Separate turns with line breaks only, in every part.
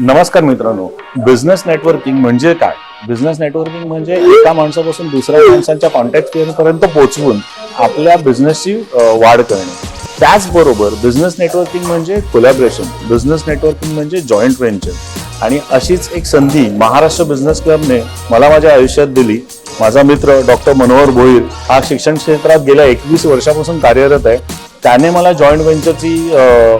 नमस्कार मित्रांनो, business networking म्हणजे काय? बिझनेस नेटवर्किंग म्हणजे एका माणसापासून दुसऱ्या माणसांच्या कॉन्टॅक्ट पर्यंत पोहोचवून आपल्या बिझनेसची वाढ करणे. त्याचबरोबर बिझनेस नेटवर्किंग म्हणजे कोलॅबरेशन, बिझनेस नेटवर्किंग म्हणजे जॉईंट व्हेंचर आणि अशीच एक संधी महाराष्ट्र बिझनेस क्लबने मला माझ्या आयुष्यात दिली. माझा मित्र डॉक्टर मनोहर भोईर हा शिक्षण क्षेत्रात गेल्या 21 वर्षापासून कार्यरत आहे. त्याने मला जॉईंट व्हेंचरची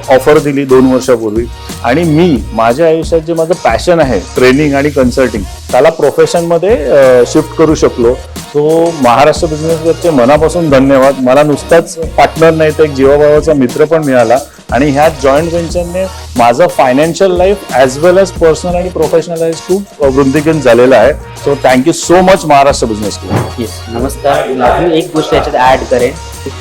ऑफर दिली 2 वर्षापूर्वी आणि मी माझ्या आयुष्यात जे माझं पॅशन आहे ट्रेनिंग आणि कन्सल्टिंग त्याला प्रोफेशनमध्ये शिफ्ट करू शकलो. सो महाराष्ट्र बिझनेस क्लबचे मनापासून धन्यवाद. मला नुसताच पार्टनर नाही तर एक जीवाभावाचा मित्र पण मिळाला आणि ह्या जॉईंट व्हेंचरने माझं फायनान्शियल लाईफ ॲज वेल एज पर्सनल आणि प्रोफेशनल लाईफ खूप वृद्धिंगत झालेलं आहे. So thank you so much Maharashtra business club.
Yes, नमस्कार. मी एक गोष्ट याच्यात ऍड करेन.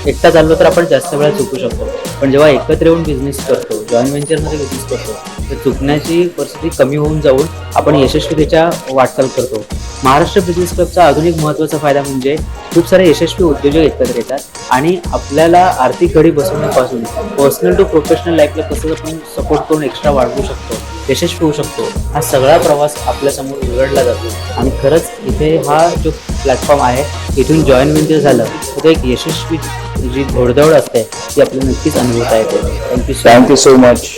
एकटा चाललो तर आपण जास्त वेळा चुकू शकतो, पण जेव्हा एकत्र येऊन बिझनेस करतो, जॉईंट व्हेंचरमध्ये बिझनेस करतो, तर चुकण्याची परिस्थिती कमी होऊन जाऊन आपण यशस्वीतेच्या वाटचाल करतो. महाराष्ट्र बिझनेस क्लबचा अजून एक महत्त्वाचा फायदा म्हणजे खूप सारे यशस्वी उद्योजक एकत्र येतात आणि आपल्याला आर्थिक घडी बसवण्यापासून पर्सनल टू प्रोफेशनल लाईफला कसं आपण सपोर्ट करून एक्स्ट्रा वाढवू शकतो, यशस्वी होऊ शकतो, हा सगळा प्रवास आपल्यासमोर उघडला जातो. आणि खरंच इथे हा जो प्लॅटफॉर्म आहे, इथून जॉईंट व्हेंचर झालं तर एक यशस्वी जी घोडदौड असते ती आपल्याला नक्कीच अनुभवता येते.
Thank you so much.